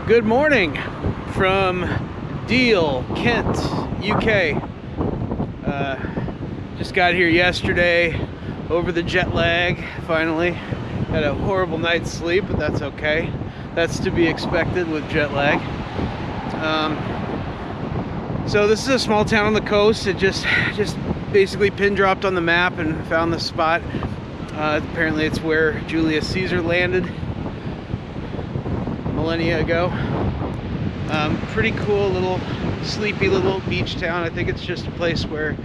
Good morning from Deal, Kent, UK. Just got here yesterday over the jet lag, finally. Had a horrible night's sleep, but that's okay. That's to be expected with jet lag. So this is a small town on the coast. It just basically pin dropped on the map and found the spot. Apparently it's where Julius Caesar landed millennia ago. Pretty cool little sleepy little beach town. I think it's just a place where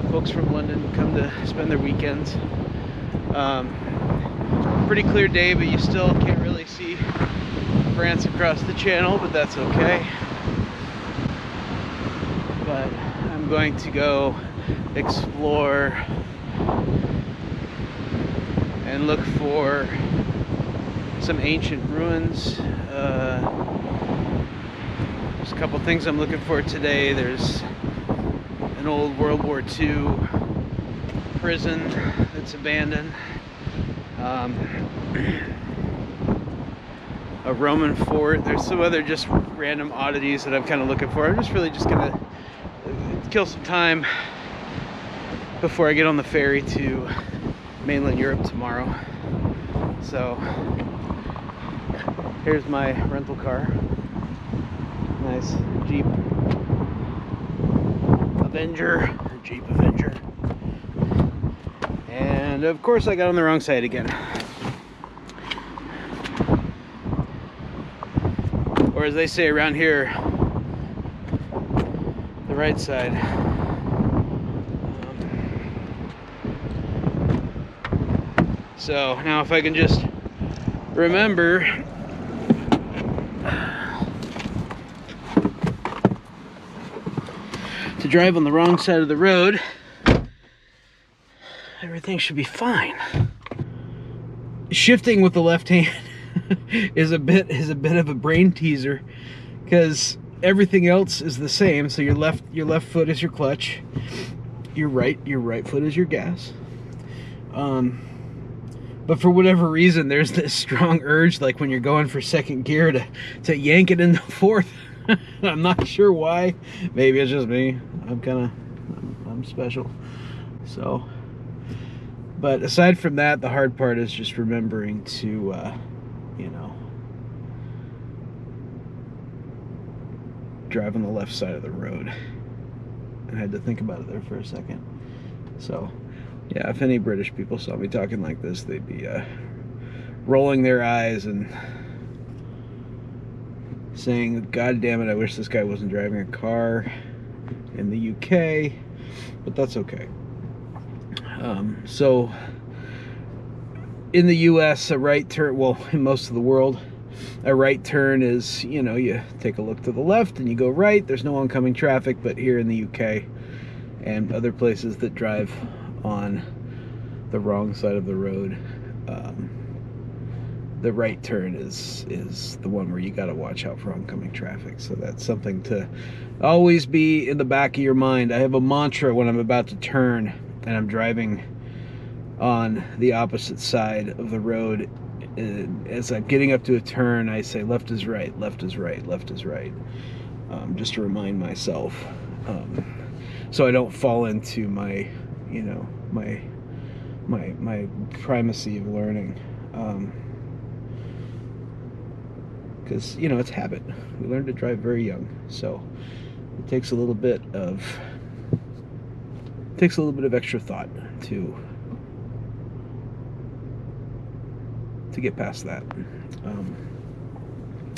folks from London come to spend their weekends. Pretty clear day, but you still can't really see France across the channel, but that's okay. But I'm going to go explore and look for some ancient ruins. There's a couple things I'm looking for today. There's an old World War II prison that's abandoned. A Roman fort. There's some other just random oddities that I'm kind of looking for. I'm just really just gonna kill some time before I get on the ferry to mainland Europe tomorrow. So here's my rental car. Nice Jeep Avenger, Jeep Avenger. And of course I got on the wrong side again. Or as they say around here, the right side. So now if I can just remember to drive on the wrong side of the road, everything should be fine. Shifting with the left hand is a bit of a brain teaser because everything else is the same. So your left foot is your clutch, your right foot is your gas. But for whatever reason, there's this strong urge, like when you're going for second gear, to yank it into fourth. I'm not sure why. Maybe it's just me. I'm special. So, but aside from that, the hard part is just remembering to, drive on the left side of the road. I had to think about it there for a second. So, yeah, if any British people saw me talking like this, they'd be rolling their eyes and saying, God damn it, I wish this guy wasn't driving a car in the UK, but that's okay. So in the US, a right turn, well, in most of the world, a right turn is, you take a look to the left and you go right. There's no oncoming traffic, but here in the UK and other places that drive on the wrong side of the road, the right turn is the one where you got to watch out for oncoming traffic. So that's something to always be in the back of your mind. I have a mantra when I'm about to turn and I'm driving on the opposite side of the road. As I'm getting up to a turn, I say left is right, left is right, left is right, just to remind myself, so I don't fall into my my primacy of learning, because it's habit. We learn to drive very young, so it takes a little bit of extra thought to get past that.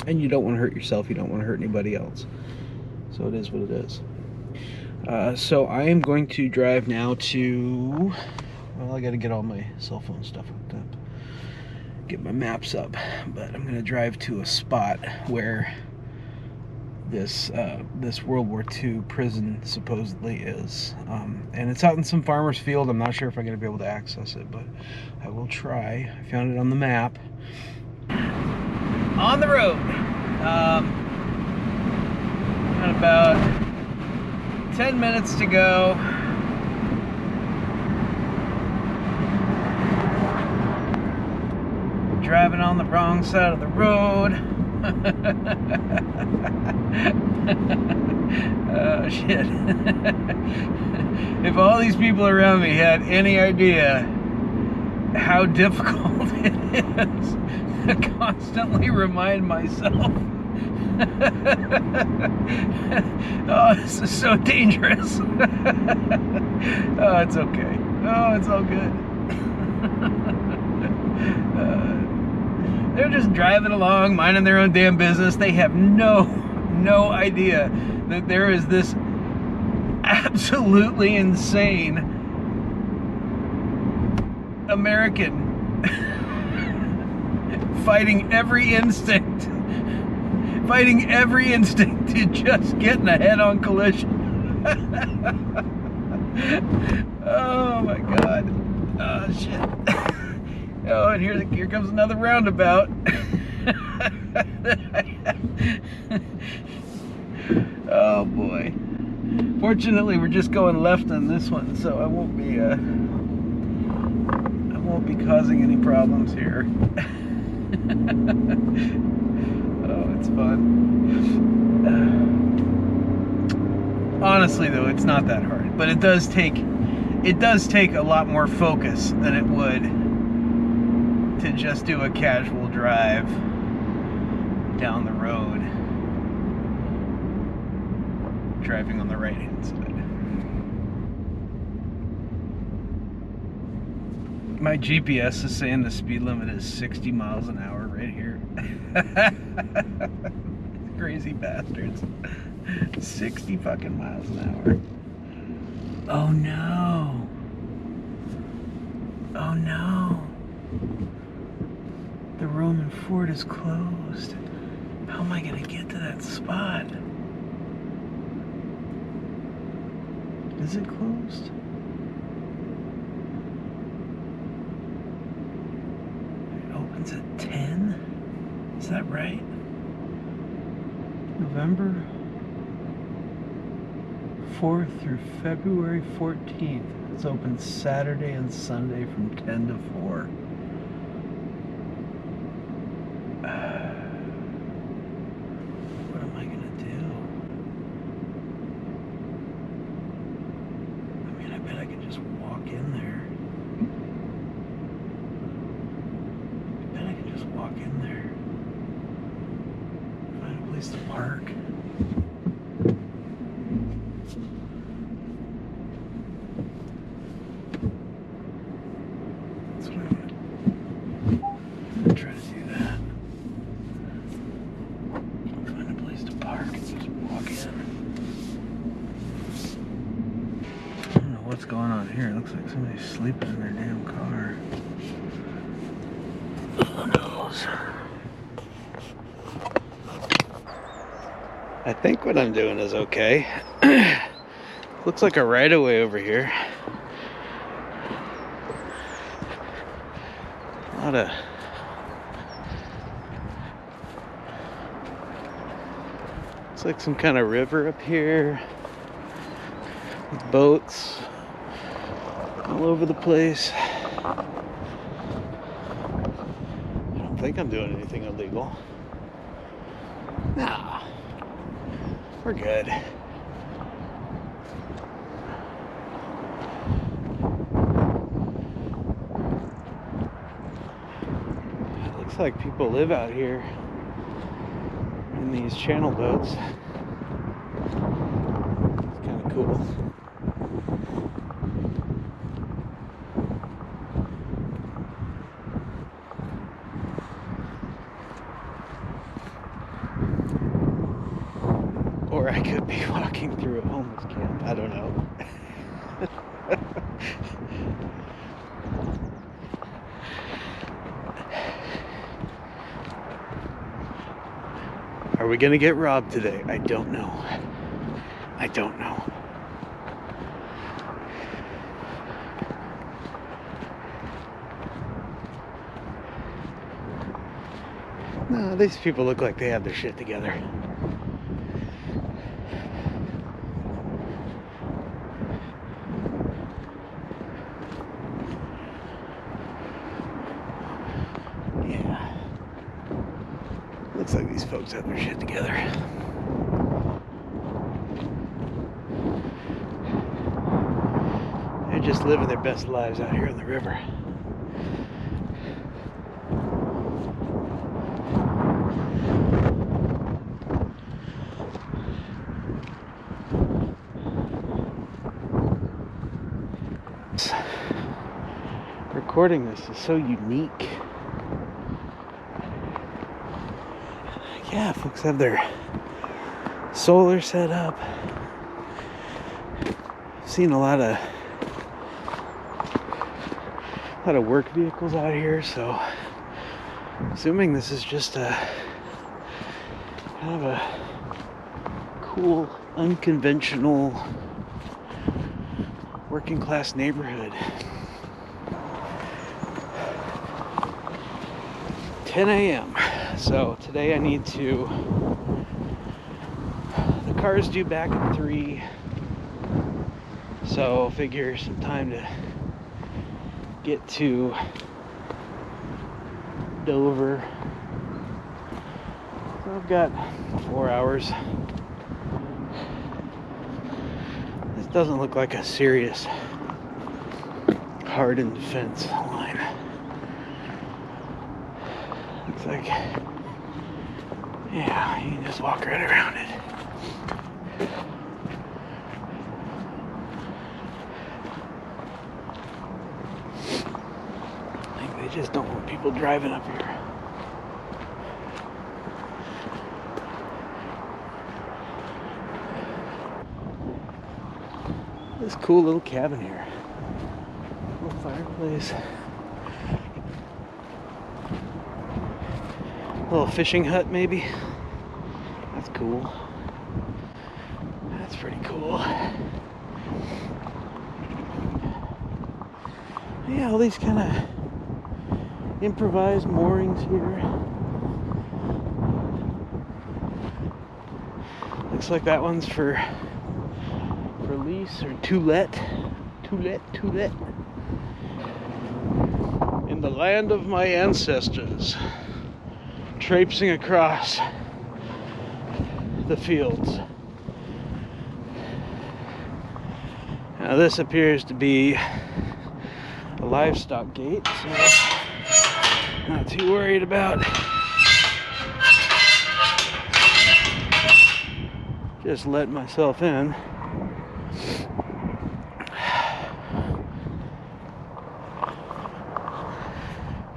And you don't want to hurt yourself, you don't want to hurt anybody else, so it is what it is. So I am going to drive now to, well, I got to get all my cell phone stuff hooked up, get my maps up, but I'm going to drive to a spot where this World War II prison supposedly is, and it's out in some farmer's field. I'm not sure if I'm going to be able to access it, but I will try. I found it on the map. On the road, got about 10 minutes to go. Driving on the wrong side of the road. Oh shit. If all these people around me had any idea how difficult it is to constantly remind myself, oh, this is so dangerous. Oh, it's okay. Oh, it's all good. They're just driving along, minding their own damn business. They have no idea that there is this absolutely insane American fighting every instinct to just get in a head-on collision. Oh my god. Oh shit. Oh, and here comes another roundabout. Oh boy. Fortunately, we're just going left on this one, so I won't be causing any problems here. Oh, it's fun. Honestly, though, it's not that hard, but it does take a lot more focus than it would to just do a casual drive down the road, driving on the right hand side. My GPS is saying the speed limit is 60 miles an hour right here. Crazy bastards. 60 fucking miles an hour. Oh no. Oh no. The Roman Ford is closed. How am I gonna get to that spot? Is it closed? It opens at 10? Is that right? November 4th through February 14th. It's open Saturday and Sunday from 10 to 4. What am I gonna do? I mean, I bet I could just walk in there. I bet I could just walk in there. Find a place to park. What's going on here? It looks like somebody's sleeping in their damn car. Who knows? I think what I'm doing is okay. Looks like a right-of-way over here. A lot of looks like some kind of river up here. Boats all over the place. I don't think I'm doing anything illegal. Nah, we're good. It looks like people live out here in these channel boats. It's kind of cool. Or I could be walking through a homeless camp. I don't know. Are we gonna get robbed today? I don't know. I don't know. No, these people look like they have their shit together. Looks like these folks have their shit together. They're just living their best lives out here on the river. Recording this is so unique. Yeah, folks have their solar set up. I've seen a lot of work vehicles out here, so I'm assuming this is just a kind of a cool, unconventional working class neighborhood. 10 a.m. So today I need to, the car's due back at 3, so figure some time to get to Dover. So I've got 4 hours. This doesn't look like a serious hardened fence line. Looks like, yeah, you can just walk right around it. I think they just don't want people driving up here. This cool little cabin here. Little fireplace. Little fishing hut, maybe. That's cool. That's pretty cool. Yeah, all these kind of improvised moorings here. Looks like that one's for lease or to let. In the land of my ancestors, traipsing across the fields. Now this appears to be a livestock gate, so not too worried about just letting myself in.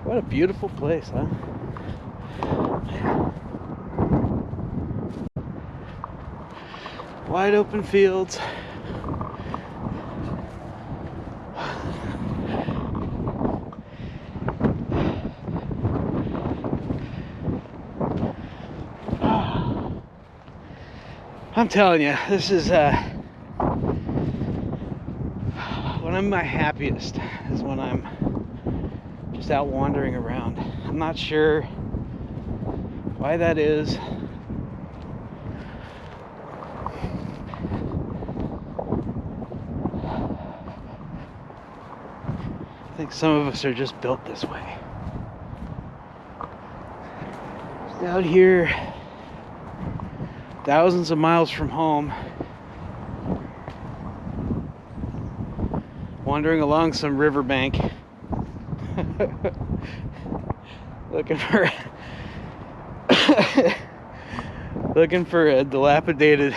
What a beautiful place, huh? Wide open fields. I'm telling you, this is when I'm my happiest is when I'm just out wandering around. I'm not sure why that is. I think some of us are just built this way. Just out here, thousands of miles from home, wandering along some riverbank, looking for a dilapidated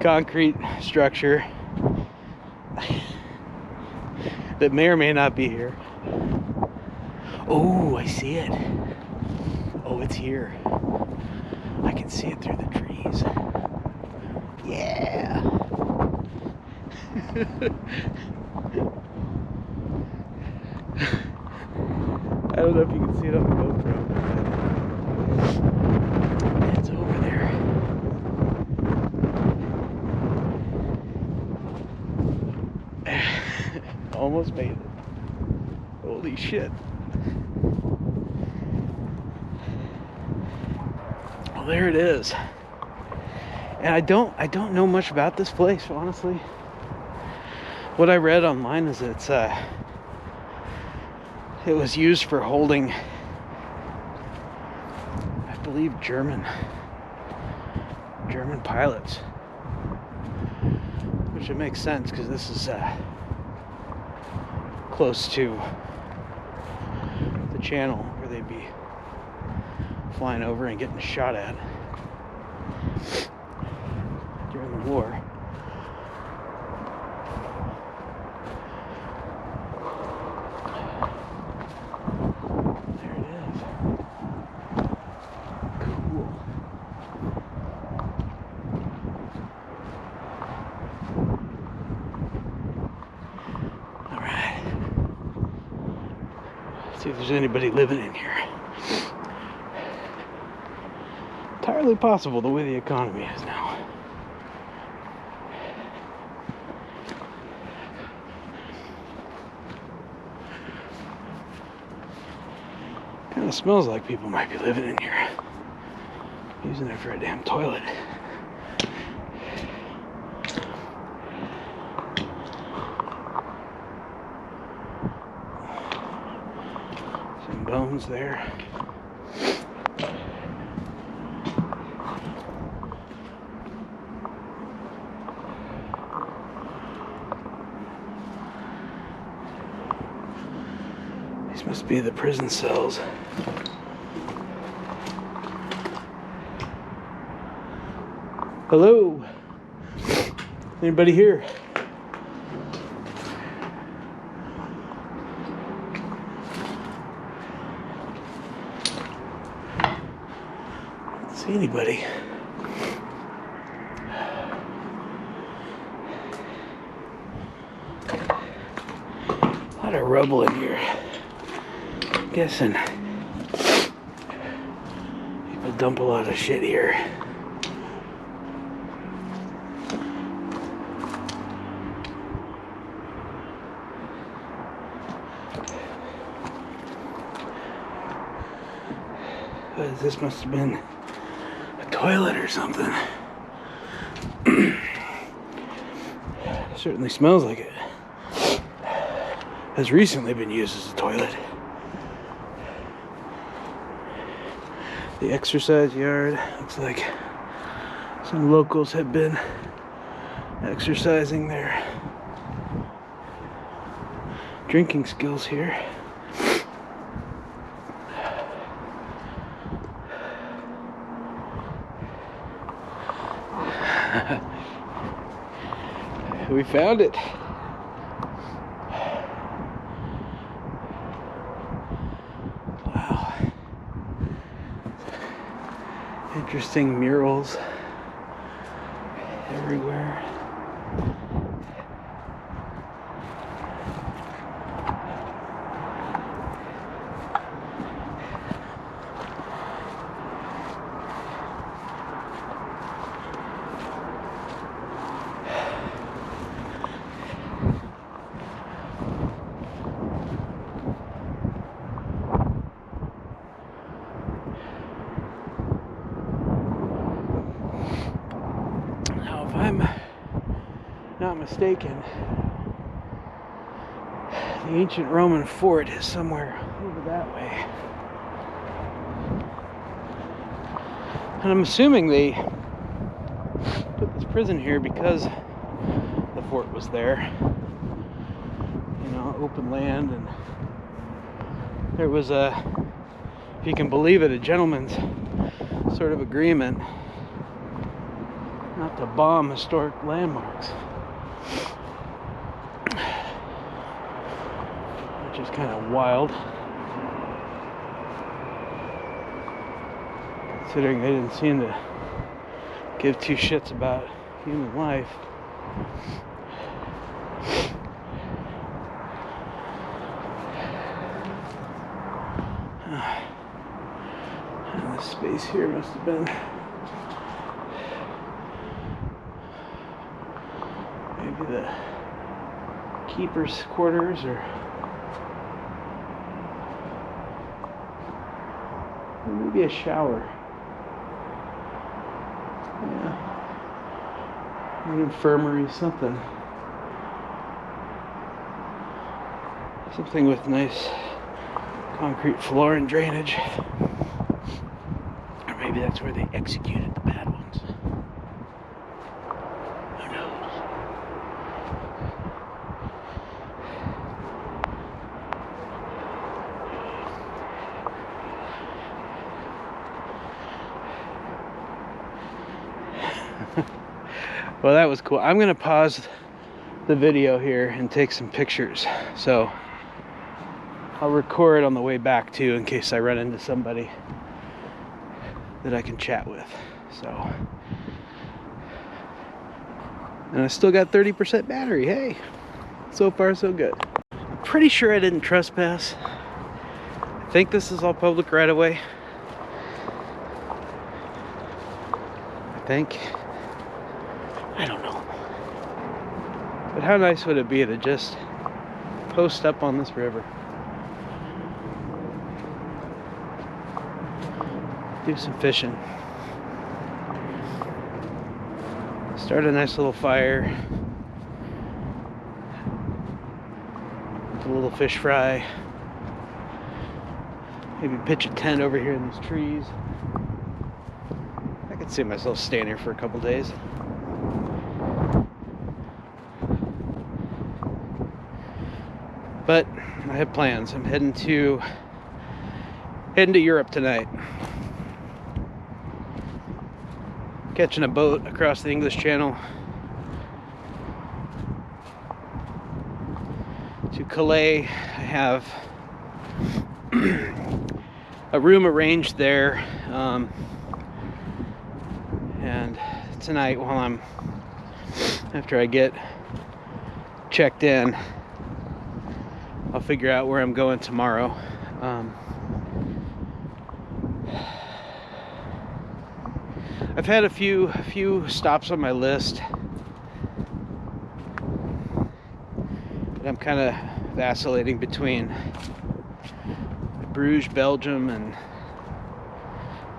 concrete structure that may or may not be here. Oh, I see it. Oh, it's here. I can see it through the trees. Yeah. I don't know if you can see it on the GoPro. It's over there. Almost made it. Holy shit. Well, there it is. And I don't know much about this place, honestly. What I read online is it was used for holding, I believe German pilots, which it makes sense because this is close to the channel where they'd be flying over and getting shot at during the war. There it is. Cool. All right. See if there's anybody living in here. Entirely possible the way the economy is now. Kind of smells like people might be living in here, using it for a damn toilet. Some bones there. These must be the prison cells. Hello? Anybody here? Don't see anybody. A lot of rubble in here. I'm guessing people dump a lot of shit here. This must have been a toilet or something. Certainly smells like it has recently been used as a toilet. The exercise yard. Looks like some locals have been exercising their drinking skills here. We found it. Wow. Interesting murals everywhere. If I'm not mistaken, the ancient Roman fort is somewhere over that way. And I'm assuming they put this prison here because the fort was there. You know, open land, and there was a, if you can believe it, a gentleman's sort of agreement not to bomb historic landmarks, which is kind of wild, considering they didn't seem to give two shits about human life. And this space here must have been maybe the keeper's quarters, or maybe a shower. Yeah. An infirmary, something. Something with nice concrete floor and drainage. Or maybe that's where they executed the bad ones. Who knows? Well, that was cool. I'm gonna pause the video here and take some pictures, so I'll record on the way back too, in case I run into somebody that I can chat with. So, and I still got 30% battery. Hey, so far so good. I'm pretty sure I didn't trespass. I think this is all public right away. I think. I don't know. But how nice would it be to just post up on this river? Do some fishing. Start a nice little fire. A little fish fry. Maybe pitch a tent over here in these trees. I could see myself staying here for a couple days. But I have plans. I'm heading to Europe tonight. Catching a boat across the English Channel to Calais. I have a room arranged there, and tonight, while after I get checked in, I'll figure out where I'm going tomorrow. I've had a few stops on my list, but I'm kind of vacillating between Bruges, Belgium, and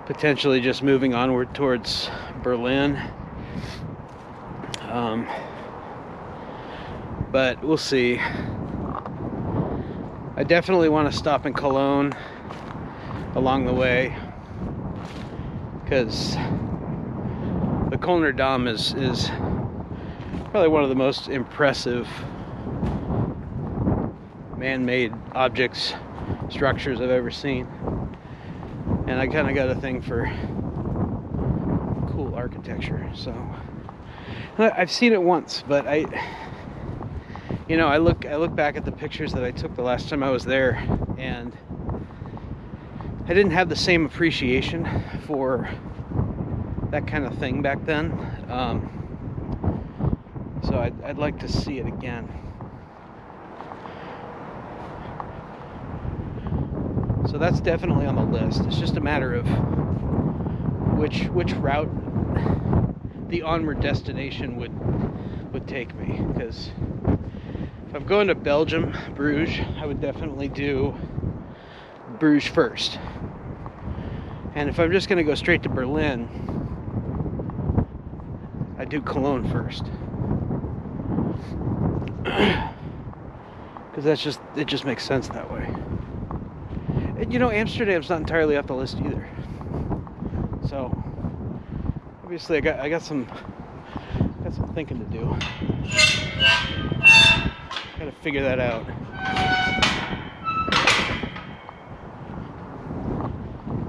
potentially just moving onward towards Berlin. But we'll see. I definitely want to stop in Cologne along the way, because the Kölner Dom is probably one of the most impressive man-made objects, structures I've ever seen. And I kind of got a thing for cool architecture, so I've seen it once, but I look back at the pictures that I took the last time I was there, and I didn't have the same appreciation for that kind of thing back then. So I'd like to see it again. So that's definitely on the list. It's just a matter of which route the onward destination would take me, because if I'm going to Belgium, Bruges, I would definitely do Bruges first. And if I'm just going to go straight to Berlin, I do Cologne first. Because it just makes sense that way. And Amsterdam's not entirely off the list either. So obviously I got some thinking to do. Gotta figure that out.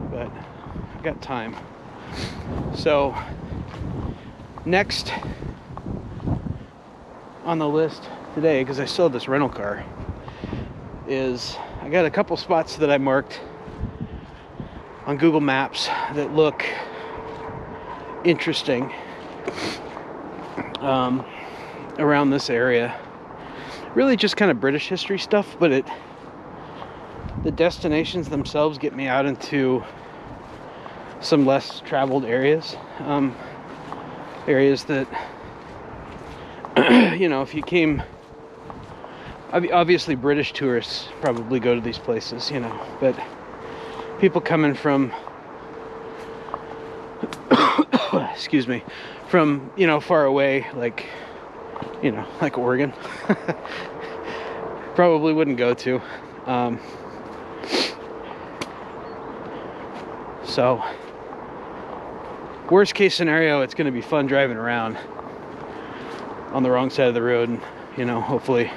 But I got time. So next on the list today, because I still have this rental car, is I got a couple spots that I marked on Google Maps that look interesting around this area. Really just kind of British history stuff, but the destinations themselves get me out into some less traveled areas. Areas that, if you came, obviously British tourists probably go to these places, but people coming from, excuse me, from, far away, like Oregon, probably wouldn't go to. So worst case scenario, it's going to be fun driving around on the wrong side of the road and, you know, hopefully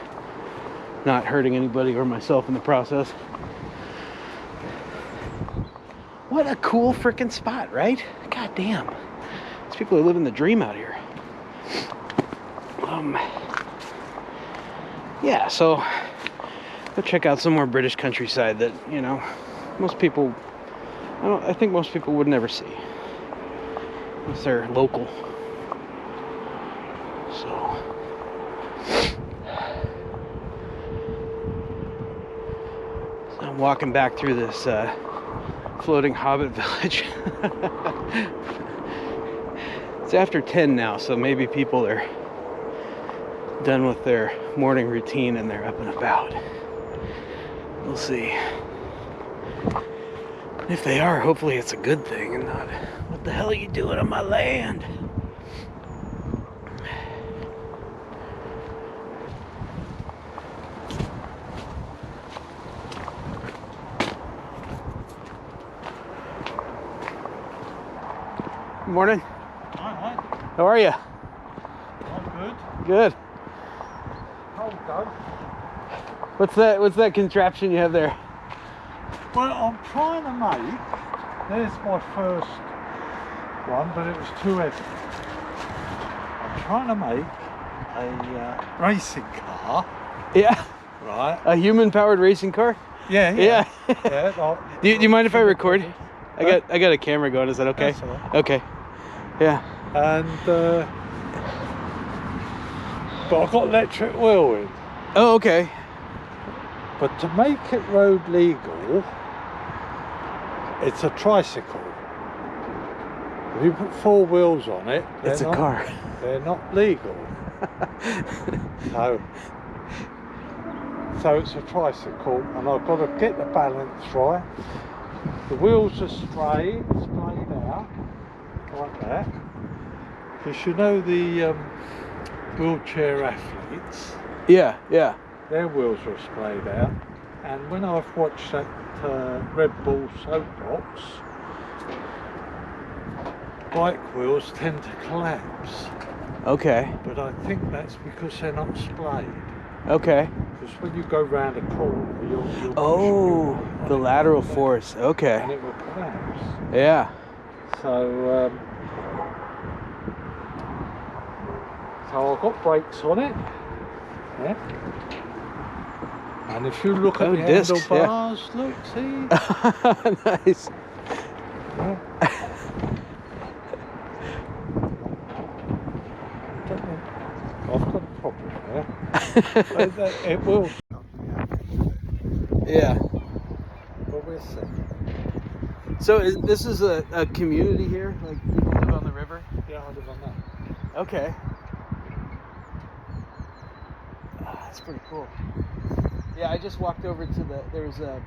not hurting anybody or myself in the process. What a cool freaking spot, right? God damn. These people are living the dream out here. Yeah, so go check out some more British countryside that, you know, most people, I think most people would never see unless they're local. So I'm walking back through this floating hobbit village. It's after 10 now, so maybe people are done with their morning routine and they're up and about. We'll see. If they are, hopefully it's a good thing and not, what the hell are you doing on my land? Good morning. Hi. How are you? I'm good. Good. Cold though. What's that contraption you have there? Well, I'm trying to make, there's my first one, but it was too heavy. I'm trying to make a racing car. Yeah. Right. A human-powered racing car? Yeah. Yeah. Like, Do you mind if I record? I got a camera going. Is that okay? That's all right. Okay. Yeah. And but I've got electric wheel in. Oh, okay. But to make it road legal, it's a tricycle. If you put 4 wheels on it, It's a car. They're not legal. So it's a tricycle, and I've got to get the balance right. The wheels are splayed out, like that. Because you know the wheelchair athletes, Yeah. their wheels are splayed out. And when I've watched that Red Bull soapbox, bike wheels tend to collapse. Okay. But I think that's because they're not splayed. Okay. Because when you go round a corner, you'll Oh, push the lateral force. and Okay. it will collapse. Yeah. So I've got brakes on it. Yeah. And if you look at the discs, handlebars, look, see? Nice. Yeah. I've got a problem there. It will. Yeah. But we'll see. So this is a community here? Like people live on the river? Yeah, I live on that. Okay. That's pretty cool. Yeah, I just walked over to there was like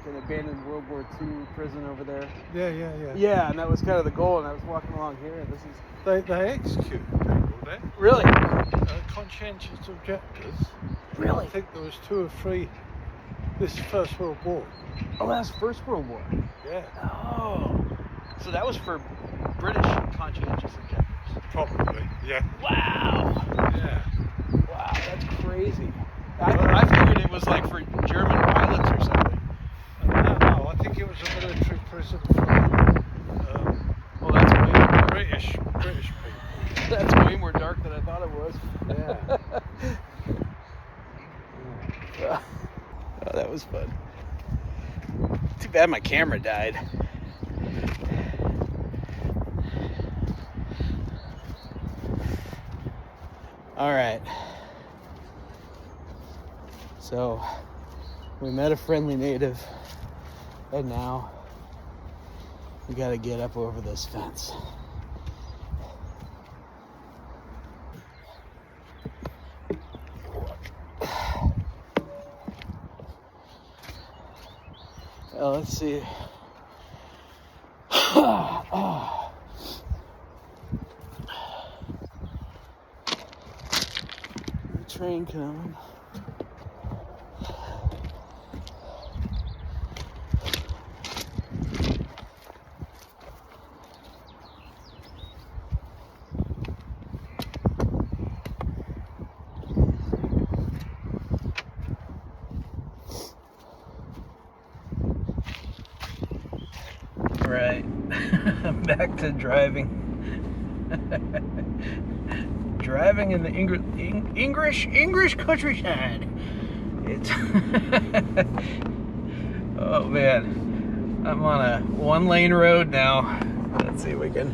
an abandoned World War II prison over there. Yeah. Yeah, and that was kind of the goal, and I was walking along here, and this is... They execute people there. Really? Conscientious objectors. Really? I think there was 2 or 3. This is First World War. Oh, that's First World War. Yeah. Oh. So that was for British conscientious objectors. Probably. Yeah. Wow. Yeah. Wow, that's crazy. I figured it was like for German pilots or something. No, I think it was a military prison for Well, that's way British people. that's way more dark than I thought it was. Yeah. Oh, that was fun. Too bad my camera died. All right. So we met a friendly native, and now we gotta get up over this fence. Let's see. The train coming. back to driving. Driving in the English countryside. It's oh man, I'm on a 1-lane road now. Let's see if we can.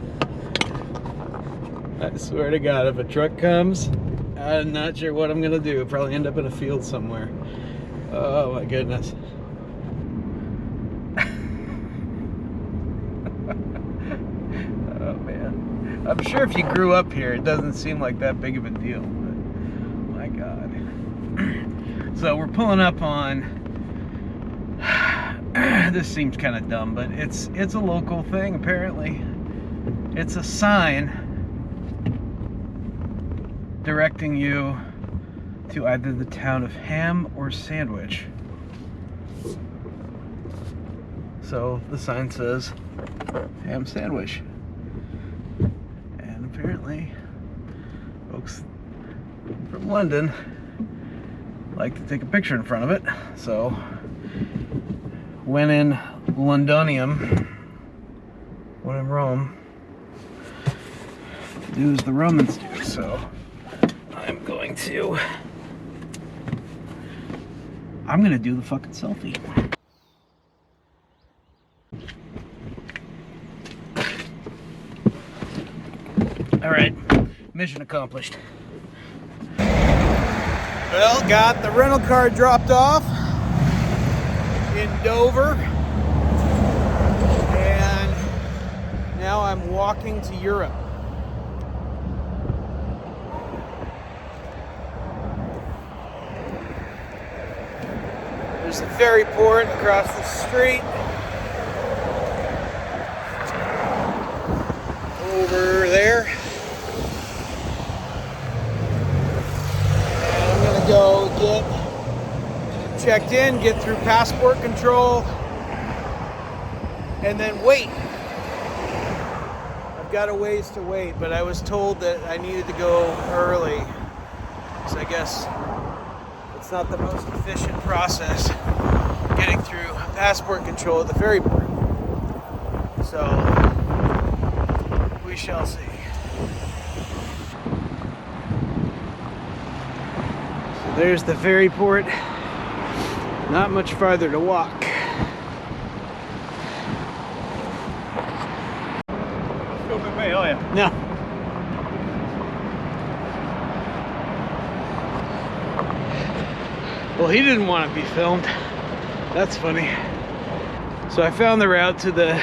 I swear to God, if a truck comes, I'm not sure what I'm gonna do. Probably end up in a field somewhere. Oh my goodness. Oh man. I'm sure if you grew up here, it doesn't seem like that big of a deal. But my God. So we're pulling up on. This seems kind of dumb, but it's a local thing apparently. It's a sign directing you to either the town of Ham or Sandwich. So the sign says Ham Sandwich. And apparently folks from London like to take a picture in front of it. So when in Londonium, when in Rome, do as the Romans do. So I'm going to do the fucking selfie. All right, mission accomplished. Well, got the rental car dropped off in Dover, and now I'm walking to Europe. There's the ferry port across the street. Over there. And I'm gonna go get checked in, get through passport control, and then wait. I've got a ways to wait, but I was told that I needed to go early. So I guess it's not the most efficient process getting through passport control at the ferry port. So we shall see. So there's the ferry port. Not much farther to walk. Filming me, are you? No. Well, he didn't want to be filmed. That's funny. So I found the route to the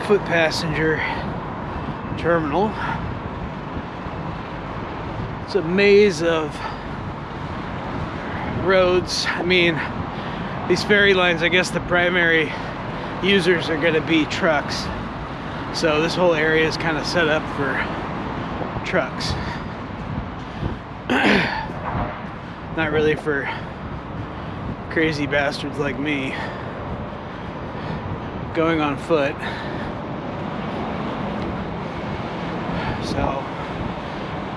foot passenger terminal. It's a maze of roads. I mean, these ferry lines, I guess the primary users are going to be trucks. So this whole area is kind of set up for trucks. Not really for crazy bastards like me going on foot. So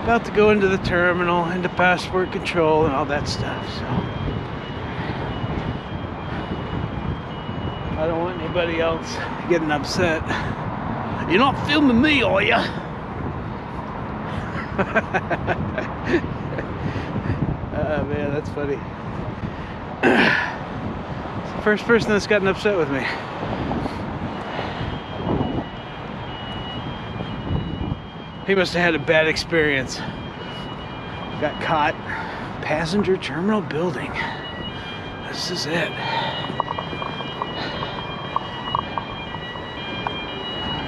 about to go into the terminal, into passport control and all that stuff. So I don't want anybody else getting upset. You're not filming me, are ya? Oh man, that's funny. It's the first person that's gotten upset with me. He must have had a bad experience. Got caught. Passenger terminal building. This is it.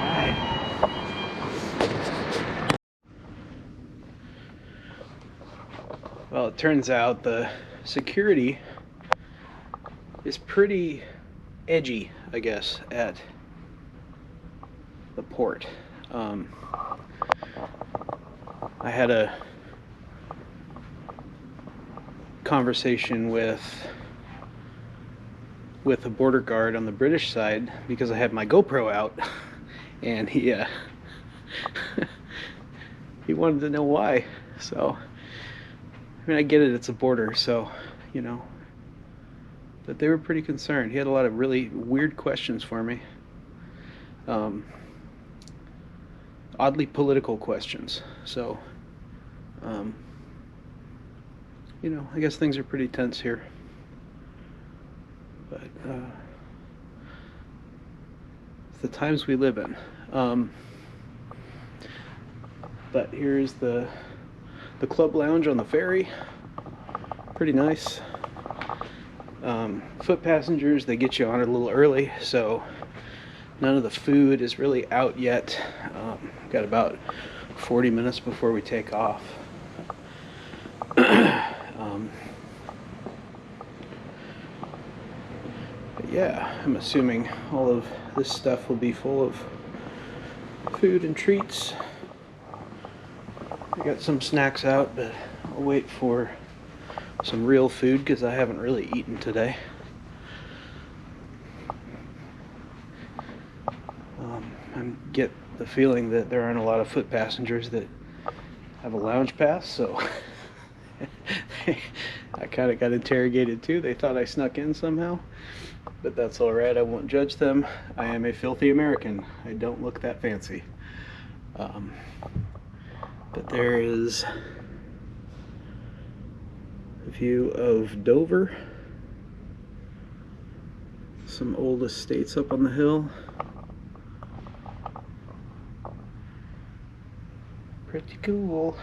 Alright. Well, it turns out the security is pretty edgy, I guess, at the port. I had a conversation with a border guard on the British side because I had my GoPro out, and he wanted to know why. So I mean, I get it, it's a border, so you know, but they were pretty concerned. He had a lot of really weird questions for me. oddly political questions. So, you know, I guess things are pretty tense here. But it's the times we live in. But here's the club lounge on the ferry. Pretty nice. Foot passengers, they get you on it a little early, so none of the food is really out yet. Got about 40 minutes before we take off. But yeah, I'm assuming all of this stuff will be full of food and treats. I got some snacks out, but I'll wait for some real food because I haven't really eaten today. I get the feeling that there aren't a lot of foot passengers that have a lounge pass, so I kind of got interrogated too. They thought I snuck in somehow, but that's all right. I won't judge them. I am a filthy American. I don't look that fancy. But there is a view of Dover, some old estates up on the hill. Pretty cool.